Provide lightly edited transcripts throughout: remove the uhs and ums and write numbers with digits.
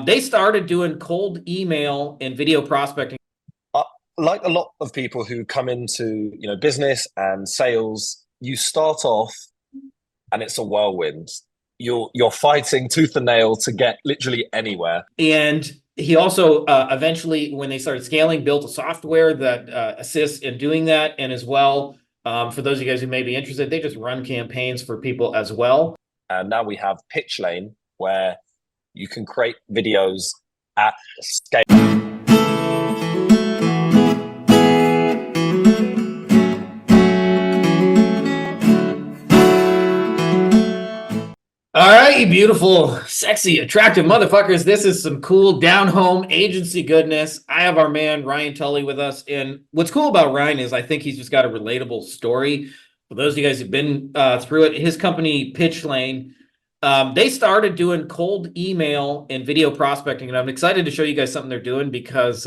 They started doing cold email and video prospecting. Uh, like a lot of people who come into, business and sales, you start off and it's a whirlwind. You're fighting tooth and nail to get literally anywhere. And he also eventually, when they started scaling, built a software that assists in doing that. And as well, for those of you guys who may be interested, they just run campaigns for people as well. And now we have Pitchlane, where you can create videos at scale. All right, you beautiful, sexy, attractive motherfuckers. This is some cool down-home agency goodness. I have our man, Ryane Tully, with us. And what's cool about Ryan is I think he's just got a relatable story. For those of you guys who've been through it, his company, Pitchlane, they started doing cold email and video prospecting. And I'm excited to show you guys something they're doing because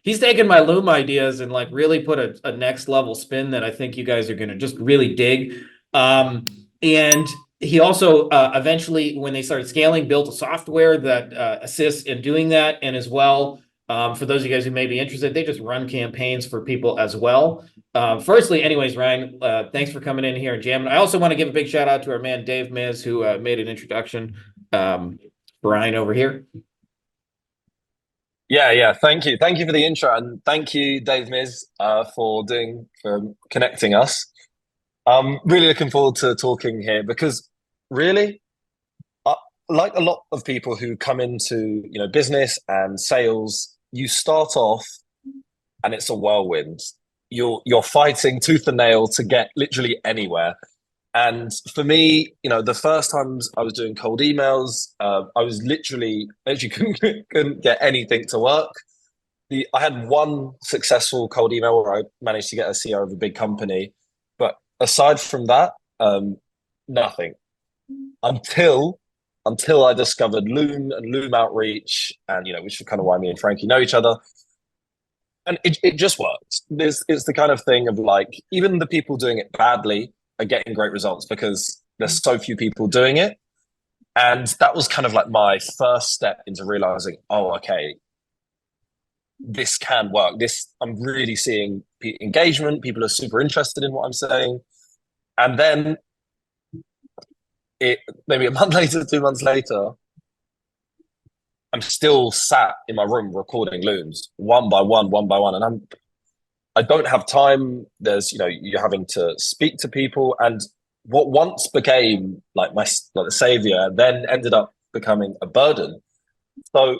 he's taken my Loom ideas and like really put a next level spin that I think you guys are going to just really dig. And he also eventually, when they started scaling, built a software that assists in doing that. And as well, for those of you guys who may be interested, they just run campaigns for people as well. Firstly, anyways, Ryan, thanks for coming in here and jamming. I also want to give a big shout out to our man, Dave Miz, who made an introduction for Ryan over here. Yeah. Thank you. Thank you for the intro. And thank you, Dave Miz, for connecting us. I'm really looking forward to talking here because really, like a lot of people who come into, business and sales, you start off and it's a whirlwind. You're fighting tooth and nail to get literally anywhere. And for me, the first times I was doing cold emails, I was literally couldn't get anything to work. I had one successful cold email where I managed to get a CEO of a big company, but aside from that, nothing until I discovered Loom and Loom Outreach, and which is kind of why me and Frankie know each other. And it just works. It's the kind of thing of like, even the people doing it badly are getting great results because there's so few people doing it. And that was kind of like my first step into realizing, oh, okay, this can work. I'm really seeing engagement. People are super interested in what I'm saying. And then maybe a month later, 2 months later, I'm still sat in my room recording looms one by one, and I don't have time. There's you're having to speak to people, and what once became like the savior then ended up becoming a burden. So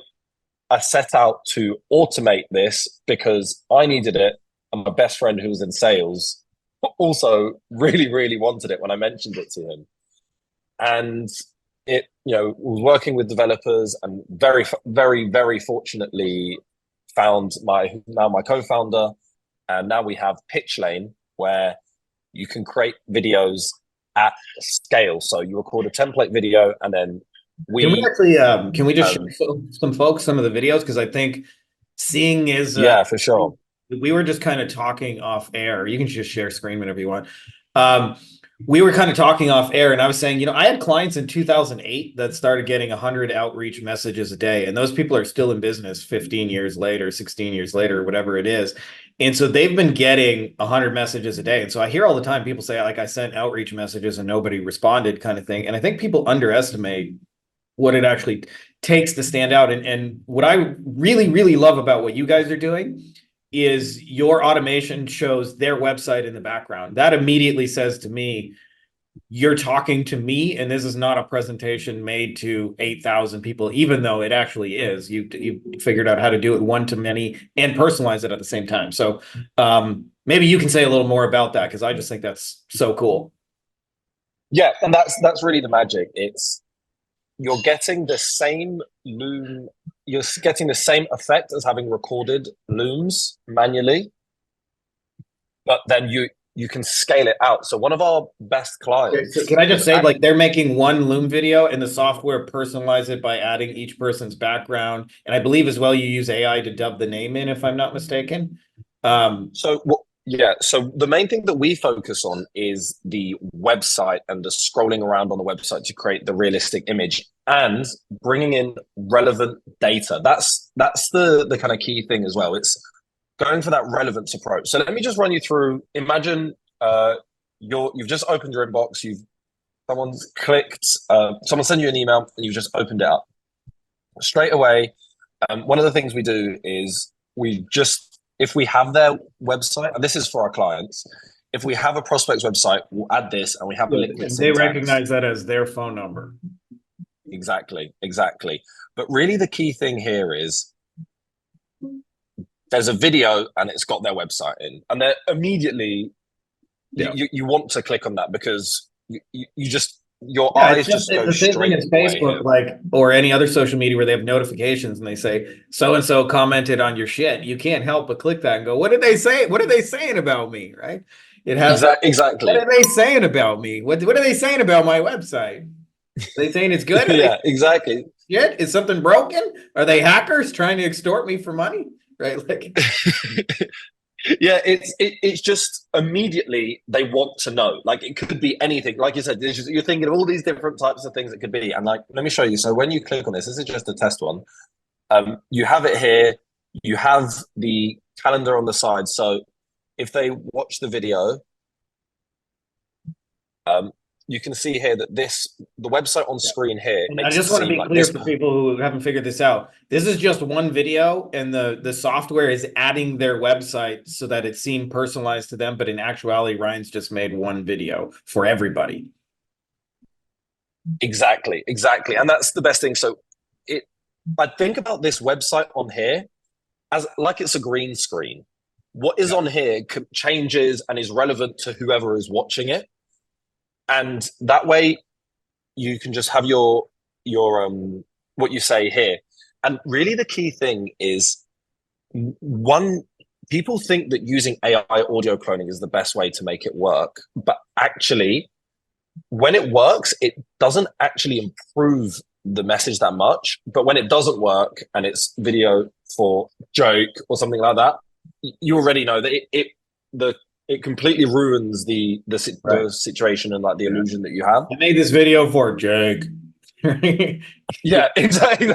I set out to automate this because I needed it, and my best friend who was in sales also really wanted it when I mentioned it to him. And it, was working with developers and very fortunately found my co-founder. And now we have Pitchlane, where you can create videos at scale. So you record a template video and then can we just show some folks some of the videos? Because I think seeing is yeah, for sure. We were just kind of talking off air. You can just share screen whenever you want. We were kind of talking off air, and I was saying, I had clients in 2008 that started getting 100 outreach messages a day, and those people are still in business 15 years later, 16 years later, whatever it is. And so they've been getting 100 messages a day. And so I hear all the time people say, like, I sent outreach messages and nobody responded, kind of thing. And I think people underestimate what it actually takes to stand out. And what I really love about what you guys are doing is your automation shows their website in the background. That immediately says to me, you're talking to me, and this is not a presentation made to 8,000 people, even though it actually is. You figured out how to do it one-to-many and personalize it at the same time. So maybe you can say a little more about that, because I just think that's so cool. Yeah, and that's really the magic. You're getting the same loom, you're getting the same effect as having recorded looms manually, but then you can scale it out. So one of our best clients. So can I just say, like, they're making one Loom video and the software personalize it by adding each person's background. And I believe as well you use AI to dub the name in, if I'm not mistaken. Yeah, so the main thing that we focus on is the website and the scrolling around on the website to create the realistic image and bringing in relevant data. That's the kind of key thing as well. It's going for that relevance approach. So let me just run you through. Imagine you've just opened your inbox. Someone's clicked. Someone sent you an email and you've just opened it up straight away. One of the things we do is if we have their website, and this is for our clients, if we have a prospect's website, we'll add this and we have a liquid They syntax. recognize that as their phone number. Exactly. But really the key thing here is there's a video and it's got their website in. And they're immediately, you want to click on that because your eyes just go the same thing as Facebook, like, or any other social media where they have notifications and they say so and so commented on your shit. You can't help but click that and go, "What did they say? What are they saying about me?" Right? It has exactly. What are they saying about me? What are they saying about my website? Are they saying it's good? Yeah, exactly. Shit, is something broken? Are they hackers trying to extort me for money? Right? Like. Yeah, it's just immediately they want to know. Like it could be anything. Like you said, you're thinking of all these different types of things it could be. And like, let me show you. So when you click on this is just a test one. You have it here. You have the calendar on the side. So if they watch the video, you can see here that the website on screen here. And I just want to be clear for people who haven't figured this out. This is just one video, and the software is adding their website so that it's seen personalized to them. But in actuality, Ryan's just made one video for everybody. Exactly. And that's the best thing. So I think about this website on here as like it's a green screen. What is on here changes and is relevant to whoever is watching it. And that way you can just have your what you say here. And really the key thing is people think that using AI audio cloning is the best way to make it work. But actually, when it works, it doesn't actually improve the message that much. But when it doesn't work and it's video for joke or something like that, you already know that it completely ruins the situation and like the illusion that you have. I made this video for Jake. Yeah, exactly.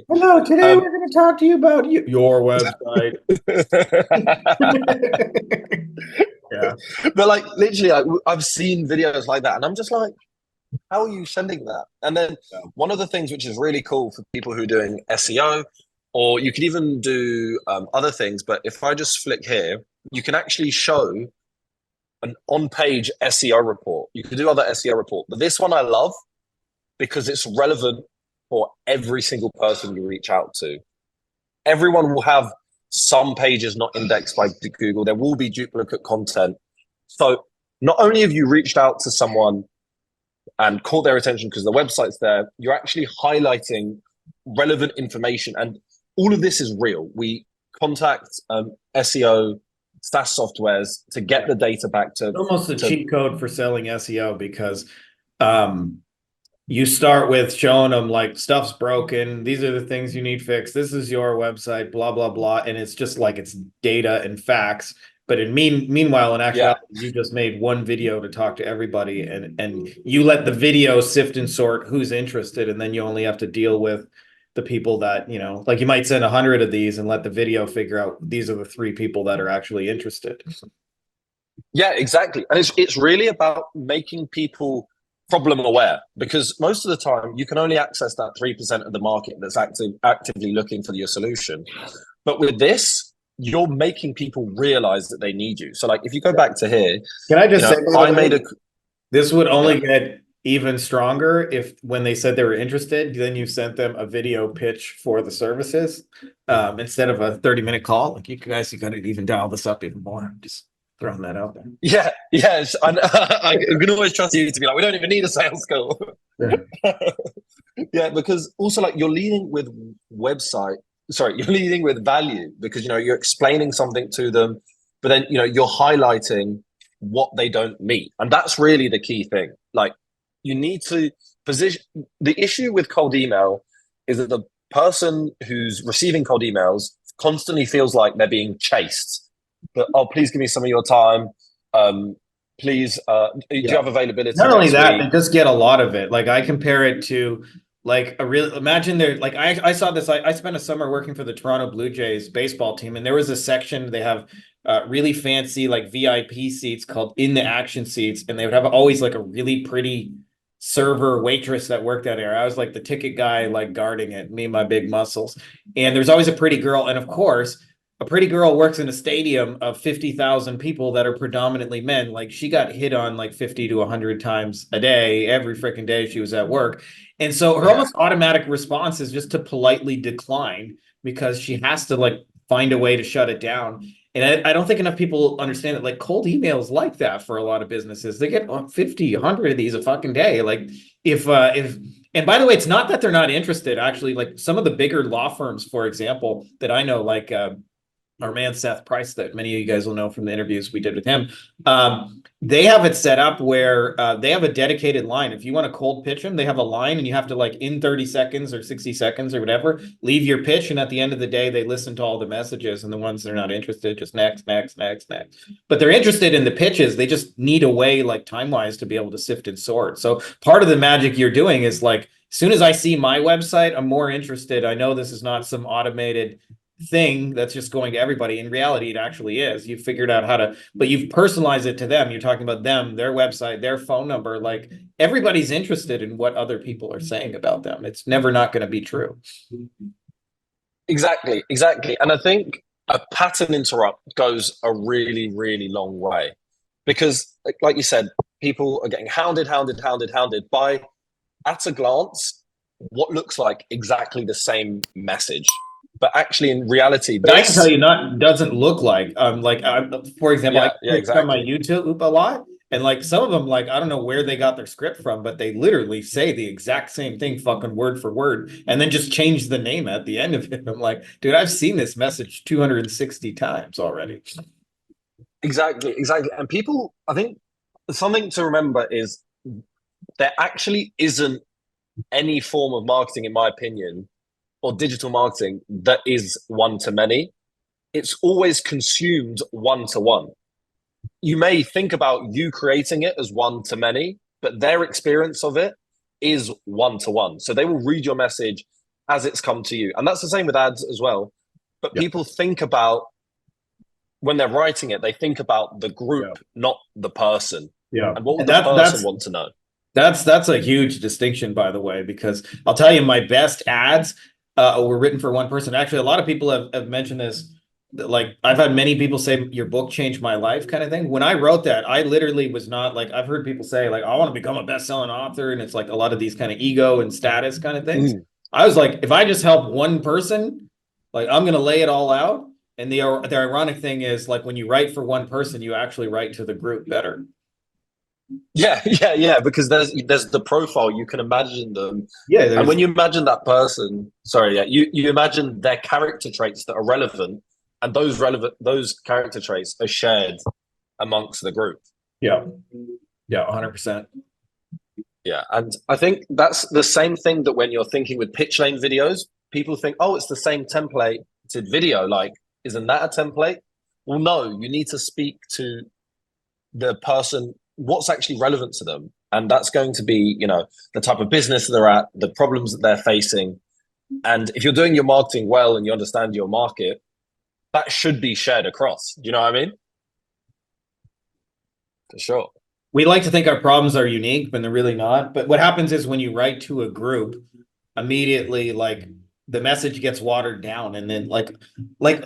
Hello, today we're going to talk to you about your website. Yeah, but like literally, I've seen videos like that, and I'm just like, how are you sending that? And then one of the things which is really cool for people who are doing SEO, or you could even do other things. But if I just flick here, you can actually show an on-page SEO report. You can do other SEO report, but this one I love because it's relevant for every single person you reach out to. Everyone will have some pages not indexed by Google. There will be duplicate content. So not only have you reached out to someone and caught their attention because the website's there, you're actually highlighting relevant information. And all of this is real. We contact SEO SaaS softwares to get the data back to. It's almost a cheat code for selling SEO because you start with showing them like stuff's broken. These are the things you need fixed. This is your website, blah, blah, blah. And it's just like it's data and facts. But meanwhile, in actuality, you just made one video to talk to everybody and you let the video sift and sort who's interested. And then you only have to deal with the people that, like you might send 100 of these and let the video figure out these are the 3 people that are actually interested. Yeah, exactly. And it's really about making people problem aware, because most of the time you can only access that 3% of the market that's actively looking for your solution. But with this, you're making people realize that they need you. So like if you go back to here, can I just say, this would only get even stronger if when they said they were interested, then you sent them a video pitch for the services instead of a 30-minute call. Like you guys, you got to even dial this up even more. Just throwing that out there. Yeah, yes. I can always trust you to be like, we don't even need a sales call. Yeah, because also like you're leading with you're leading with value because, you're explaining something to them, but then, you're highlighting what they don't meet. And that's really the key thing. Like you need to position. The issue with cold email is that the person who's receiving cold emails constantly feels like they're being chased. but oh, please give me some of your time. Um, please, do you Yeah. have availability Not only next that, they week? just get a lot of it. Like I compare it to like a real imagine there like I saw this I spent a summer working for the Toronto Blue Jays baseball team and there was a section they have really fancy like VIP seats called in the action seats and they would have always like a really pretty server waitress that worked that area. I was like the ticket guy like guarding it, me and my big muscles. And there's always a pretty girl and of course a pretty girl works in a stadium of 50,000 people that are predominantly men. Like she got hit on like 50 to 100 times a day, every freaking day she was at work. And so her Yeah, almost automatic response is just to politely decline because she has to like find a way to shut it down. And I don't think enough people understand that like cold emails like that for a lot of businesses. They get 50, 100 of these a fucking day. Like if and by the way, it's not that they're not interested. Actually, like some of the bigger law firms, for example, that I know, like our man Seth Price, that many of you guys will know from the interviews we did with him. They have it set up where they have a dedicated line. If you want to cold pitch them, they have a line, and you have to like in 30 seconds or 60 seconds or whatever, leave your pitch. And at the end of the day, they listen to all the messages, and the ones that are not interested, just next, next, next, next. But they're interested in the pitches. They just need a way, like time wise, to be able to sift and sort. So part of the magic you're doing is like, as soon as I see my website, I'm more interested. I know this is not some automated thing that's just going to everybody. In reality, it actually is. You've figured out how to, but you've personalized it to them. You're talking about them, their website, their phone number. Like everybody's interested in what other people are saying about them. It's never not going to be true. exactly, exactly. And I think a pattern interrupt goes a really, really long way because, like you said, people are getting hounded, hounded, hounded, hounded by, at a glance, what looks like exactly the same message. But actually, in reality, But I can tell this, you, not doesn't look like for example, I yeah, yeah, pitched on my exactly. YouTube a lot, and like some of them, like I don't know where they got their script from, but they literally say the exact same thing, fucking word for word, and then just change the name at the end of it. I'm like, dude, I've seen this message 260 times already. Exactly, exactly. And people, I think something to remember is there actually isn't any form of marketing, in my opinion, or digital marketing that is one to many. It's always consumed one to one. You may think about you creating it as one to many, but their experience of it is one to one. So they will read your message as it's come to you. And that's the same with ads as well. But Yeah, people think about, when they're writing it, they think about the yeah, group, not the person. yeah. And what would And the that person that's want to know? that's a huge distinction, by the way, because I'll tell you, my best ads were written for one person. Actually, a lot of people have mentioned this. Like I've had many people say your book changed my life, kind of thing. When I wrote that, I literally was not like I've heard people say like I want to become a best-selling author, and it's like a lot of these kind of ego and status kind of things. Mm. I was like, if I just help one person, like I'm gonna lay it all out. And the ironic thing is, like when you write for one person, you actually write to the group better. Yeah, yeah, yeah. Because there's the profile. You can imagine them, Yeah, and there's when you imagine that person, sorry, yeah, you imagine their character traits that are relevant, and those character traits are shared amongst the group. yeah, yeah, 100%. Yeah, and I think that's the same thing that when you're thinking with pitch lane videos, people think, oh, it's the same template to video. Like, isn't that a template? Well, no, you need to speak to the person, what's actually relevant to them. And that's going to be, the type of business they're at, the problems that they're facing. And if you're doing your marketing well and you understand your market, that should be shared across. Do you know what I mean? For sure. We like to think our problems are unique, but they're really not. But what happens is when you write to a group, immediately like the message gets watered down. And then like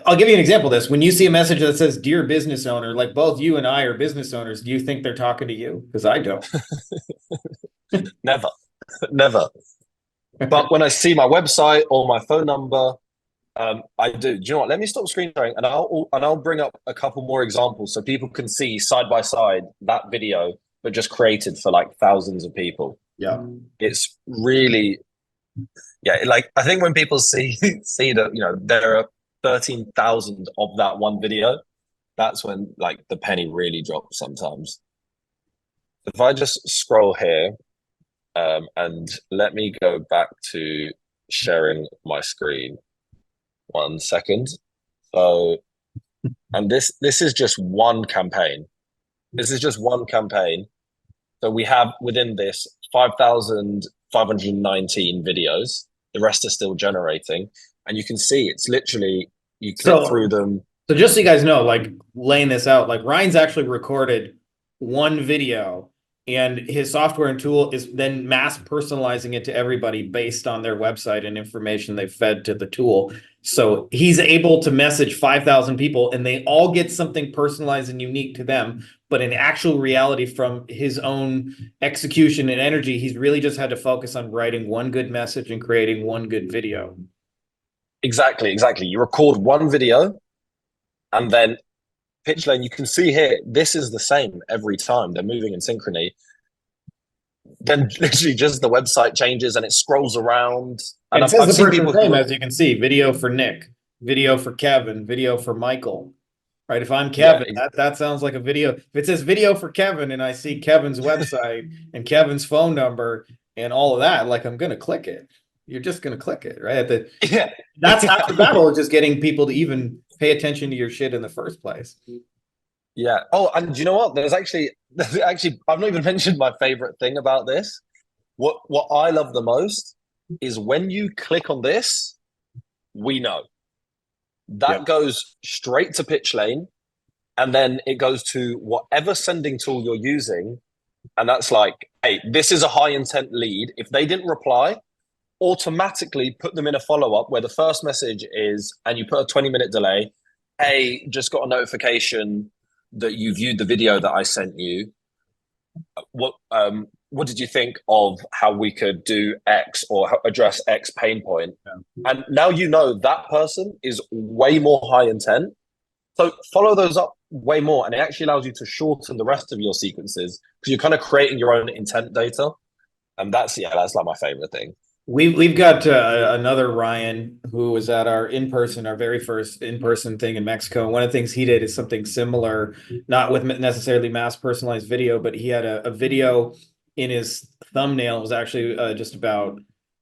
I'll give you an example of this. When you see a message that says, "Dear business owner," like both you and I are business owners, do you think they're talking to you? Because I don't. Never, never. But when I see my website or my phone number, I do. Do you know what? Let me stop screen sharing, and I'll bring up a couple more examples so people can see side by side that video, but just created for like thousands of people. Yeah. It's really, yeah. Like I think when people see see that there are 13,000 of that one video, that's when like the penny really drops sometimes. If I just scroll here, and let me go back to sharing my screen. 1 second. So And this is just one campaign. This is just one campaign. So we have within this 5,519 videos. The rest are still generating. And you can see it's literally, you click through So, them. so just so you guys know, like laying this out, like Ryan's actually recorded one video and his software and tool is then mass personalizing it to everybody based on their website and information they've fed to the tool. So he's able to message 5,000 people and they all get something personalized and unique to them. But in actual reality, from his own execution and energy, he's really just had to focus on writing one good message and creating one good video. Exactly, exactly. You record one video and then Pitchlane, you can see here, this is the same every time. They're moving in synchrony. Then literally just the website changes and it scrolls around. And And it says I've the seen person's people name, who, as you can see, video for Nick, video for Kevin, video for Michael. Right. If I'm yeah, Kevin, that sounds like a video. If it says video for Kevin and I see Kevin's website and Kevin's phone number and all of that, like I'm gonna click it. You're just gonna click it, right? yeah, That's half the battle, just getting people to even pay attention to your shit in the first place. yeah. Oh, and do you know what? There's actually, I've not even mentioned my favorite thing about this. What I love the most is when you click on this, we know that Yep. goes straight to Pitchlane, and then it goes to whatever sending tool you're using, and that's like, hey, this is a high intent lead. If they didn't reply, automatically put them in a follow up where the first message is, and you put a 20-minute delay. Hey, just got a notification that you viewed the video that I sent you. What did you think of how we could do X or address X pain point? Yeah. And now you know that person is way more high intent. So follow those up way more, and it actually allows you to shorten the rest of your sequences because you're kind of creating your own intent data. And that's like my favorite thing. We've got another Ryan who was at our very first in-person thing in Mexico. And one of the things he did is something similar, not with necessarily mass personalized video, but he had a video in his thumbnail. It was actually just about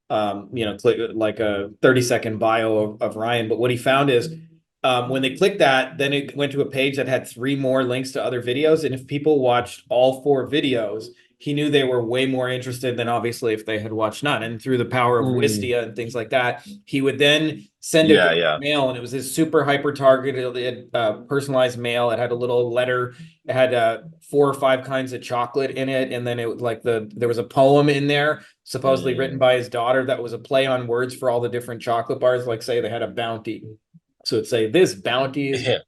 like a 30-second bio of Ryan. But what he found is when they clicked that, then it went to a page that had 3 more links to other videos. And if people watched all 4 videos, he knew they were way more interested than obviously if they had watched none. And through the power of Wistia and things like that, he would then send a Yeah. mail, and it was this super hyper targeted, personalized mail. It had a little letter. It had 4 or 5 kinds of chocolate in it, and then it was like there was a poem in there, supposedly written by his daughter, that was a play on words for all the different chocolate bars. Like say they had a bounty, so it'd say this bounty is. Yeah.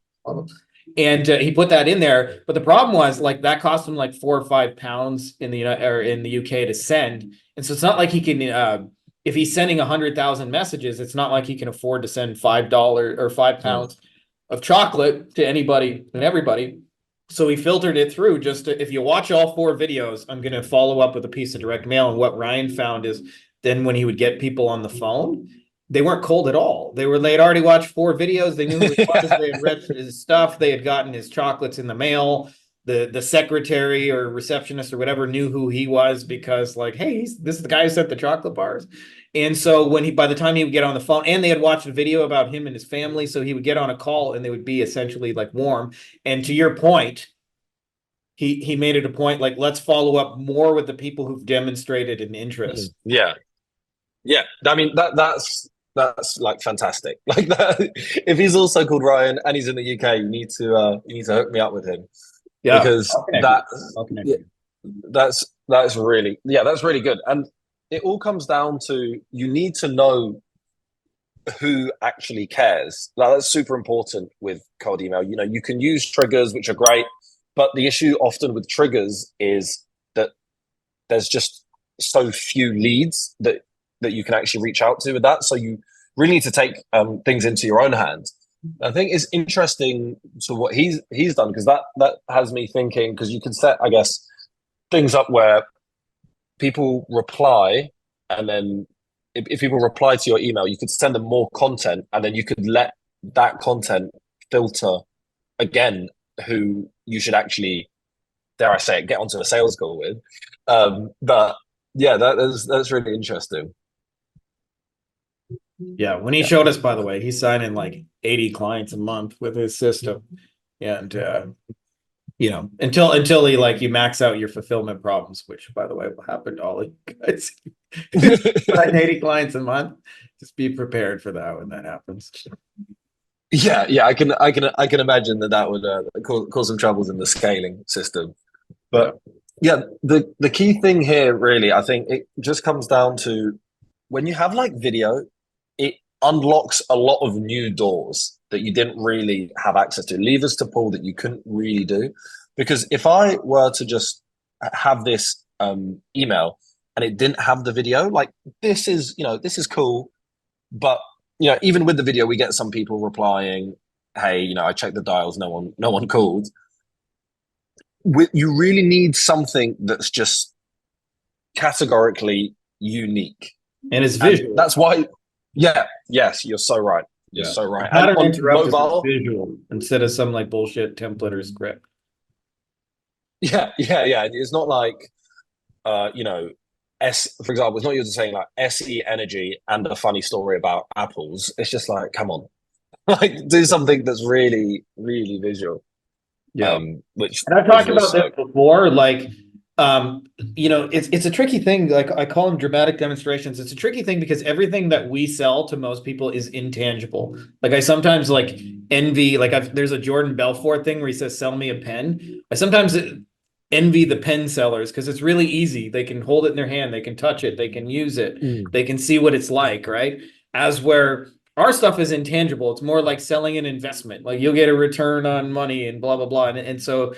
And he put that in there, but the problem was like that cost him like £4 or £5 in the in the UK to send, and so it's not like he can. If he's sending 100,000 messages, it's not like he can afford to send $5 or £5 of chocolate to anybody and everybody. So he filtered it through just to, if you watch all 4 videos, I'm going to follow up with a piece of direct mail. And what Ryan found is then when he would get people on the phone, they weren't cold at all. They'd already watched 4 videos. They knew who he was. They had read his stuff. They had gotten his chocolates in the mail. The secretary or receptionist or whatever knew who he was because like, hey, this is the guy who sent the chocolate bars. And so by the time he would get on the phone, and they had watched a video about him and his family, so he would get on a call and they would be essentially like warm. And to your point, he made it a point like, let's follow up more with the people who've demonstrated an interest. Yeah. I mean that's like fantastic. Like that, if he's also called Ryan and he's in the UK, you need to hook me up with him Yeah, because that's really that's really good. And it all comes down to you need to know who actually cares. Now that's super important with cold email. You know, you can use triggers, which are great, but the issue often with triggers is that there's just so few leads that you can actually reach out to with that. So you really need to take things into your own hands. I think it's interesting to what he's done because that has me thinking because you can set, I guess, things up where people reply and then if people reply to your email, you could send them more content and then you could let that content filter again who you should actually, dare I say it, get onto a sales call with. But yeah, that's really interesting. Yeah, when he Yeah. showed us, by the way, he's signing like 80 clients a month with his system. And until he like you max out your fulfillment problems, which by the way will happen to all you guys. 80 clients a month. Just be prepared for that when that happens. Yeah, yeah, I can imagine that would cause some troubles in the scaling system. Yeah. But yeah, the key thing here really, I think it just comes down to when you have like video, it unlocks a lot of new doors that you didn't really have access to, levers to pull that you couldn't really do. Because if I were to just have this email and it didn't have the video, like this is cool, but even with the video, we get some people replying, "Hey, I checked the dials, no one called." You really need something that's just categorically unique, And it's and visual. that's why. Yeah, yes, you're so right. You're Yeah. so right. And Pattern on interrupt is mobile, visual instead of some like bullshit template or script. yeah, yeah, yeah. It's not like, uh, you know, for example, it's not you're just saying like SE energy and a funny story about apples. It's just like, come on, like do something that's really, really visual. Yeah. Which And I've was talked was about this so before. Like, it's a tricky thing. Like I call them dramatic demonstrations. It's a tricky thing because everything that we sell to most people is intangible. Like I sometimes like envy. Like there's a Jordan Belfort thing where he says, "Sell me a pen." I sometimes envy the pen sellers because it's really easy. They can hold it in their hand. They can touch it. They can use it. Mm. They can see what it's like, right? As where our stuff is intangible. It's more like selling an investment. Like you'll get a return on money and blah blah blah. And so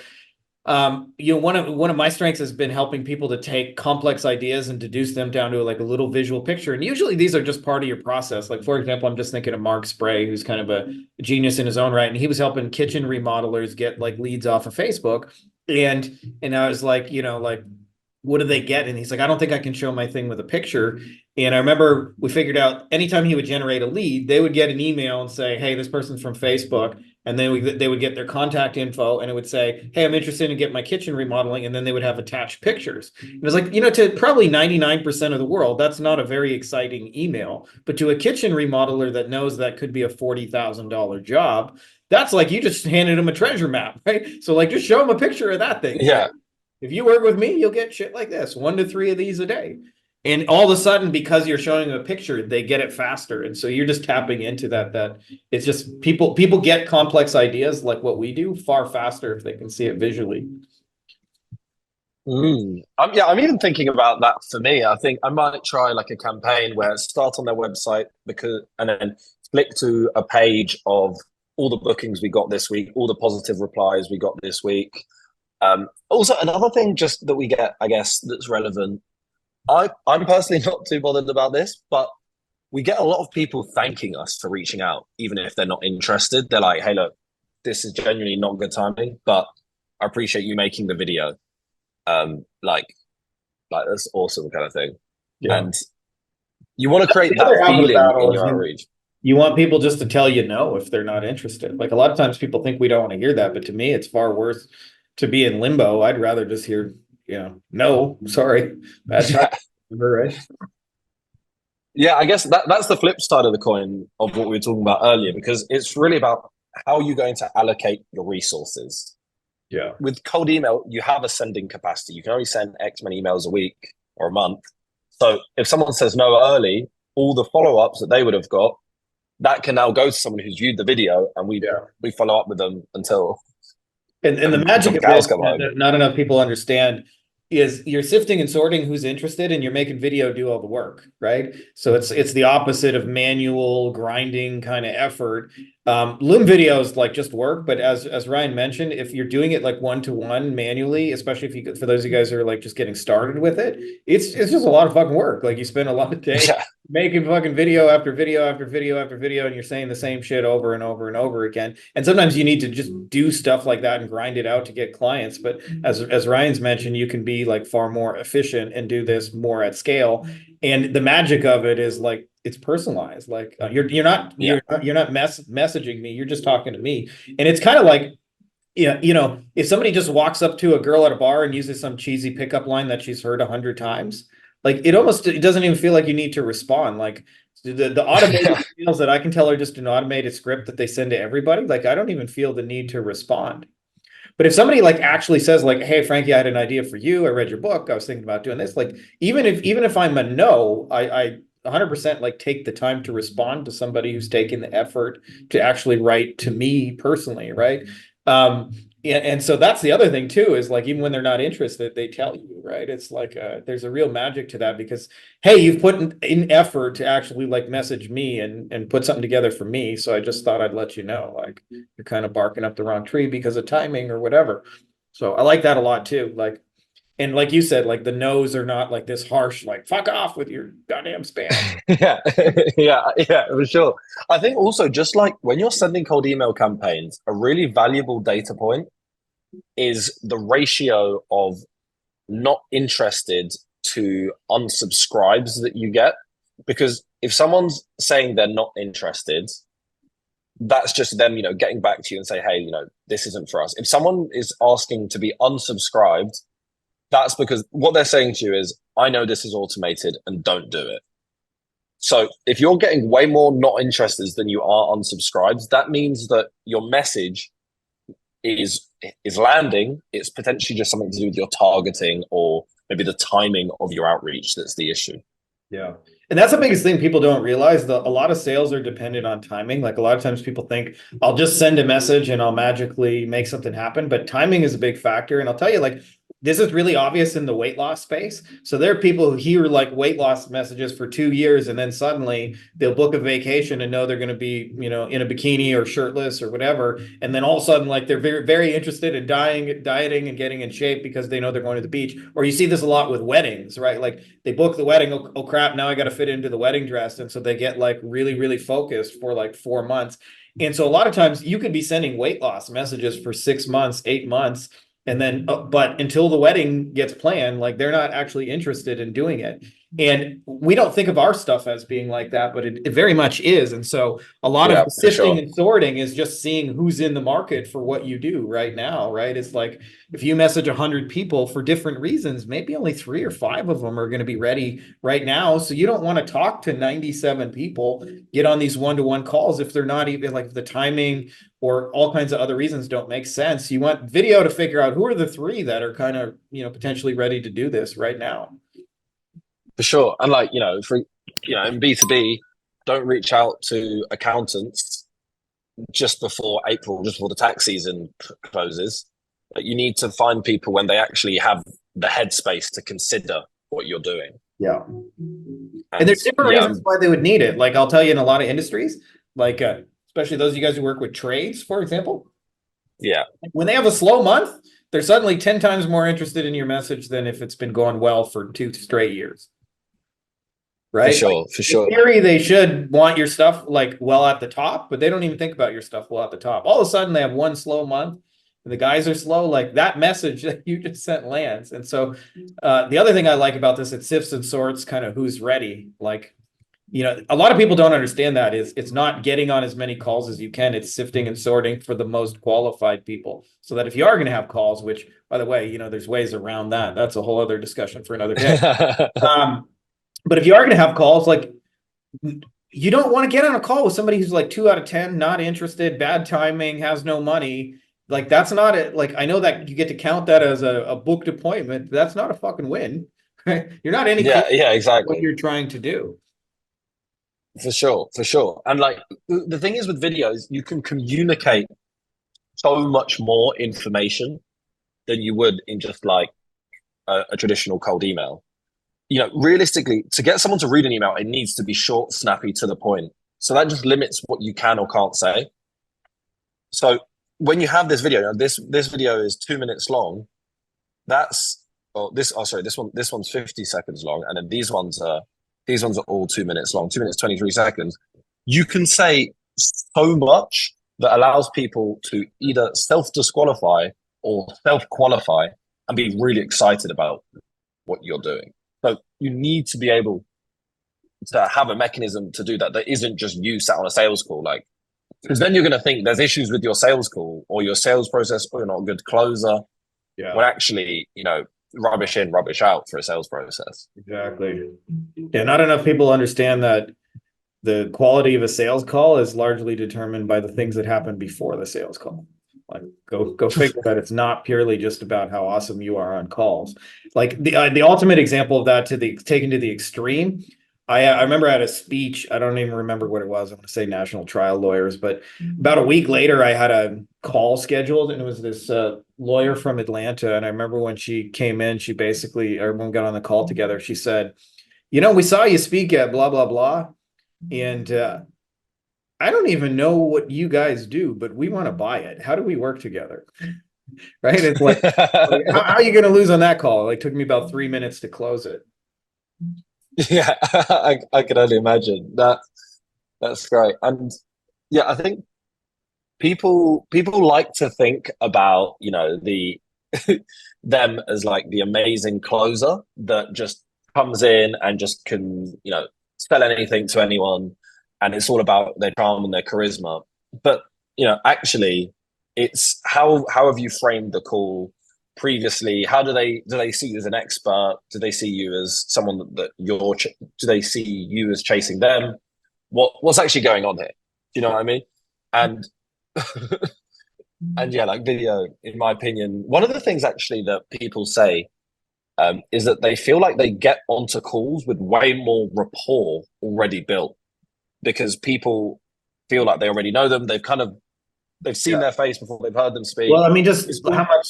one of my strengths has been helping people to take complex ideas and deduce them down to like a little visual picture. And usually these are just part of your process. Like for example, I'm just thinking of Mark Spray, who's kind of a genius in his own right, and he was helping kitchen remodelers get like leads off of Facebook. And I was like, like what do they get? And he's like, I don't think I can show my thing with a picture. And I remember we figured out anytime he would generate a lead, they would get an email and say, hey, this person's from Facebook. And then they would get their contact info and it would say, hey, I'm interested in getting my kitchen remodeling. And then they would have attached pictures. And it was like, to probably 99% of the world, that's not a very exciting email. But to a kitchen remodeler that knows that could be a $40,000 job, that's like you just handed them a treasure map, right? So like just show them a picture of that thing. Yeah, If you work with me, you'll get shit like this, 1 to 3 of these a day. And all of a sudden, because you're showing a picture, they get it faster. And so you're just tapping into that it's just people get complex ideas like what we do far faster if they can see it visually. yeah. I'm even thinking about that for me. I think I might try like a campaign where start on their website and then flick to a page of all the bookings we got this week, all the positive replies we got this week. Also, another thing just that we get, I guess, that's relevant. I'm personally not too bothered about this, but we get a lot of people thanking us for reaching out, even if they're not interested. They're like, "Hey, look, this is genuinely not good timing, but I appreciate you making the video. Like that's awesome kind of thing." Yeah. And you want to create The other that half of the feeling in battle is your outreach. you want people just to tell you no if they're not interested. Like a lot of times people think we don't want to hear that, but to me, it's far worse to be in limbo. I'd rather just hear, no, sorry, bad time. Yeah, Right? yeah. I guess that's the flip side of the coin of what we were talking about earlier, because it's really about how you're going to allocate your resources. Yeah. With cold email, you have a sending capacity. You can only send X many emails a week or a month. So if someone says no early, all the follow-ups that they would have got, that can now go to someone who's viewed the video, and we Yeah. we follow up with them And the until magic the of cows this come home. that not enough people understand is you're sifting and sorting who's interested and you're making video do all the work, right? So it's the opposite of manual grinding kind of effort. Loom videos like just work, but as Ryan mentioned, if you're doing it like one-to-one manually, especially if you for those of you guys who are like just getting started with it, it's just a lot of fucking work. Like you spend a lot of day Yeah, making fucking video after video after video after video, and you're saying the same shit over and over and over again. And sometimes you need to just do stuff like that and grind it out to get clients. But as Ryan's mentioned, you can be like far more efficient and do this more at scale. And the magic of it is like it's personalized. Like you're not yeah, messaging me. You're just talking to me, and it's kind of like yeah, if somebody just walks up to a girl at a bar and uses some cheesy pickup line that she's heard 100 times, like it doesn't even feel like you need to respond. Like the automated emails that I can tell are just an automated script that they send to everybody. Like I don't even feel the need to respond. But if somebody like actually says like, "Hey, Frankie, I had an idea for you. I read your book. I was thinking about doing this." Like, even if I'm a no, I 100% like take the time to respond to somebody who's taking the effort to actually write to me personally, right? And so that's the other thing too, is like even when they're not interested, they tell you, right? It's like there's a real magic to that because hey, you've put in effort to actually like message me and put something together for me. So I just thought I'd let you know, like you're kind of barking up the wrong tree because of timing or whatever. So I like that a lot too. Like, and like you said, like the no's are not like this harsh, like fuck off with your goddamn spam. Yeah, yeah, for sure. I think also just like when you're sending cold email campaigns, a really valuable data point is the ratio of not interested to unsubscribes that you get. Because if someone's saying they're not interested, that's just them, getting back to you and say, hey, this isn't for us. If someone is asking to be unsubscribed, that's because what they're saying to you is, I know this is automated and don't do it. So if you're getting way more not interested than you are unsubscribed, that means that your message is landing. It's potentially just something to do with your targeting or maybe the timing of your outreach that's the issue. Yeah. And that's the biggest thing people don't realize. A lot of sales are dependent on timing. Like a lot of times people think I'll just send a message and I'll magically make something happen. But timing is a big factor. And I'll tell you, like, this is really obvious in the weight loss space. So there are people who hear like weight loss messages for 2 years and then suddenly they'll book a vacation and know they're going to be, in a bikini or shirtless or whatever. And then all of a sudden, like they're very, very interested in dieting and getting in shape because they know they're going to the beach. Or you see this a lot with weddings, right? Like they book the wedding. Oh crap, now I got to fit into the wedding dress. And so they get like really, really focused for like 4 months. And so a lot of times you could be sending weight loss messages for 6 months, 8 months. And then, but until the wedding gets planned, like they're not actually interested in doing it. And we don't think of our stuff as being like that, but it very much is. And so a lot of Yeah, the for sifting sure. and sorting is just seeing who's in the market for what you do right now, right? It's like if you message 100 people for different reasons, maybe only 3 or 5 of them are going to be ready right now. So you don't want to talk to 97 people, get on these one-to-one calls if they're not even like the timing or all kinds of other reasons don't make sense. You want video to figure out who are the 3 that are kind of, potentially ready to do this right now. For sure. And like, in B2B, don't reach out to accountants just before April, just before the tax season closes. But you need to find people when they actually have the headspace to consider what you're doing. Yeah. And And there's different yeah, reasons why they would need it. Like I'll tell you in a lot of industries, like especially those of you guys who work with trades, for example, yeah, when they have a slow month, they're suddenly 10 times more interested in your message than if it's been going well for 2 straight years. for Right? Like, sure, for in sure. theory, they should want your stuff like well at the top, but they don't even think about your stuff well at the top. All of a sudden, they have one slow month, and the guys are slow. Like that message that you just sent lands. And so, the other thing I like about this, it sifts and sorts kind of who's ready. Like, a lot of people don't understand that is it's not getting on as many calls as you can. It's sifting and sorting for the most qualified people, so that if you are going to have calls, which by the way, there's ways around that. That's a whole other discussion for another day. But if you are going to have calls, like you don't want to get on a call with somebody who's like 2 out of 10, not interested, bad timing, has no money. Like that's not it. Like I know that you get to count that as a booked appointment. That's not a fucking win. Right? You're not any Yeah, closer yeah, to what exactly. you're trying to do. For sure, for sure. And like the thing is with videos, you can communicate so much more information than you would in just like a traditional cold email. Realistically, to get someone to read an email, it needs to be short, snappy, to the point. So that just limits what you can or can't say. So when you have this video, this video is 2 minutes long. That's sorry, this one's 50 seconds long, and then these ones are all 2 minutes long, 2 minutes 23 seconds. You can say so much that allows people to either self-disqualify or self-qualify and be really excited about what you're doing. So you need to be able to have a mechanism to do that isn't just you sat on a sales call, like, because then you're going to think there's issues with your sales call or your sales process or you're not a good closer. Yeah. When actually, rubbish in, rubbish out for a sales process. Exactly. Yeah, not enough people understand that the quality of a sales call is largely determined by the things that happen before the sales call. Like go figure that it's not purely just about how awesome you are on calls. Like the ultimate example of that taken to the extreme. I remember at a speech, I don't even remember what it was. I'm going to say national trial lawyers, but about a week later, I had a call scheduled, and it was this lawyer from Atlanta. And I remember when she came in, she basically, or when we got on the call together, she said, "You know, we saw you speak at blah blah blah, and I don't even know what you guys do, but we want to buy it. How do we work together?" Right? It's like, how are you going to lose on that call? It like took me about 3 minutes to close it. Yeah, I can only imagine that. That's great. And yeah, I think people like to think about, the them as like the amazing closer that just comes in and just can, sell anything to anyone, and it's all about their charm and their charisma. But, actually it's how have you framed the call previously? How do they see you as an expert? Do they see you as someone that do they see you as chasing them? What's actually going on here? Do you know what I mean? And and yeah, like video, in my opinion, one of the things actually that people say is that they feel like they get onto calls with way more rapport already built, because people feel like they already know them. They've seen their face before, they've heard them speak. Well, I mean, just It's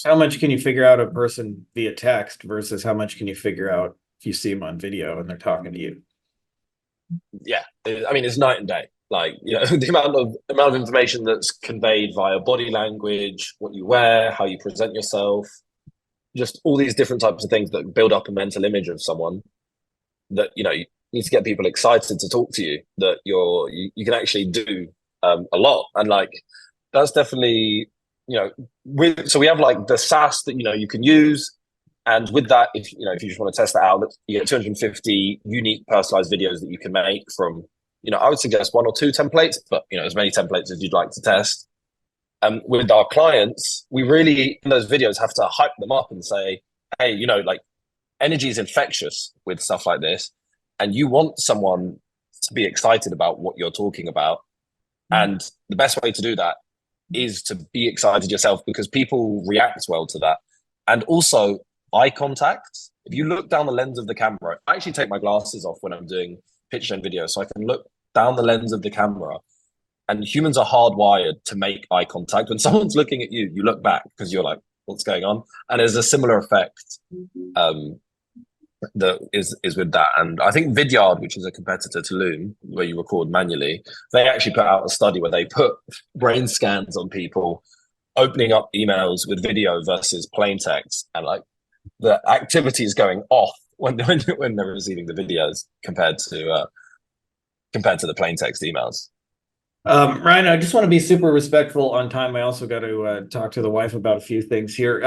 how much can you figure out a person via text versus how much can you figure out if you see them on video and they're talking to you? Yeah, I mean, it's night and day. Like, the amount of information that's conveyed via body language, what you wear, how you present yourself, just all these different types of things that build up a mental image of someone, that you need to get people excited to talk to you, that you can actually do a lot. And like, that's definitely, so we have like the SaaS that you can use. And with that, if you just want to test that out, you get 250 unique personalized videos that you can make from, I would suggest 1 or 2 templates, but as many templates as you'd like to test. With our clients, we really, in those videos, have to hype them up and say, hey, like, energy is infectious with stuff like this, and you want someone to be excited about what you're talking about. And the best way to do that is to be excited yourself, because people react well to that. And also, eye contact. If you look down the lens of the camera, I actually take my glasses off when I'm doing Pitchland videos, so I can look down the lens of the camera. And humans are hardwired to make eye contact. When someone's looking at you, you look back because you're like, what's going on? And there's a similar effect that is with that. And I think Vidyard, which is a competitor to Loom, where you record manually, they actually put out a study where they put brain scans on people opening up emails with video versus plain text, and like, the activity is going off when they're receiving the videos compared to the plain text emails. Ryan, I just want to be super respectful on time. I also got to talk to the wife about a few things here.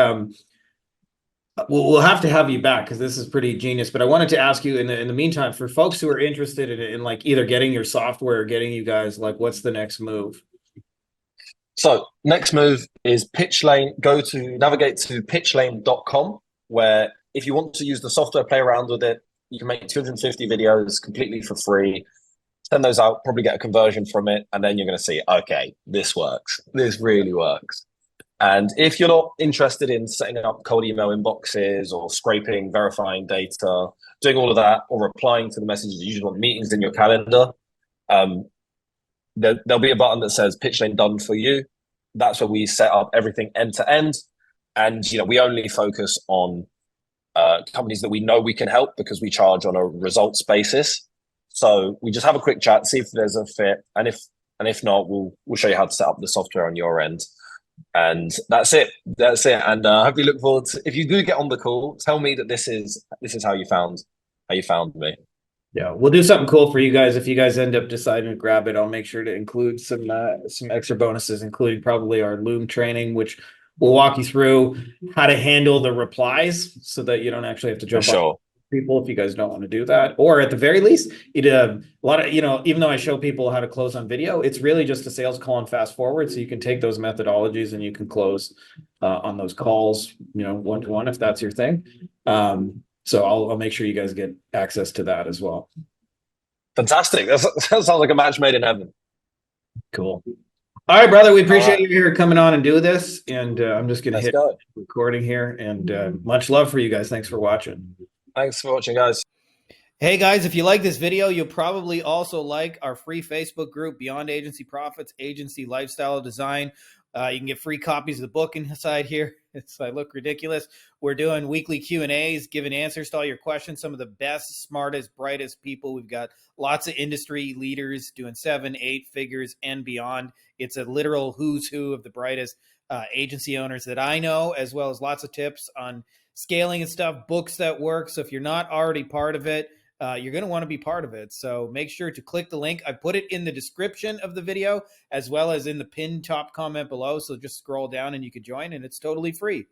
We'll have to have you back because this is pretty genius. But I wanted to ask you in the meantime, for folks who are interested in like either getting your software or getting you guys, like, what's the next move? So next move is Pitchlane. Navigate to pitchlane.com, where if you want to use the software, play around with it, you can make 250 videos completely for free. Send those out, probably get a conversion from it, and then you're going to see, okay, this works. This really works. And if you're not interested in setting up cold email inboxes or scraping, verifying data, doing all of that, or replying to the messages, you just want meetings in your calendar, there'll be a button that says Pitchlane done for you. That's where we set up everything end to end. And we only focus on companies that we know we can help, because we charge on a results basis. So we just have a quick chat, see if there's a fit, and if not, we'll show you how to set up the software on your end. And that's it. And I hope you look forward to, if you do get on the call, tell me that this is how you found me. Yeah, we'll do something cool for you guys. If you guys end up deciding to grab it, I'll make sure to include some extra bonuses, including probably our Loom training, which will walk you through how to handle the replies so that you don't actually have to jump on people if you guys don't want to do that. Or at the very least, a lot of, even though I show people how to close on video, it's really just a sales call and fast forward. So you can take those methodologies and you can close on those calls, one-to-one, if that's your thing. So I'll make sure you guys get access to that as well. Fantastic. That sounds like a match made in heaven. Cool. All right, brother. We All appreciate right, you here coming on and do this. And I'm just going to let's hit go. recording here. And much love for you guys. Thanks for watching. Thanks for watching, guys. Hey guys, if you like this video, you'll probably also like our free Facebook group, Beyond Agency Profits, Agency Lifestyle Design. You can get free copies of the book inside here. I look ridiculous. We're doing weekly Q&As, giving answers to all your questions. Some of the best, smartest, brightest people. We've got lots of industry leaders doing 7, 8 figures and beyond. It's a literal who's who of the brightest agency owners that I know, as well as lots of tips on scaling and stuff, books that work. So if you're not already part of it, you're going to want to be part of it. So make sure to click the link. I put it in the description of the video as well as in the pinned top comment below. So just scroll down and you can join, and it's totally free.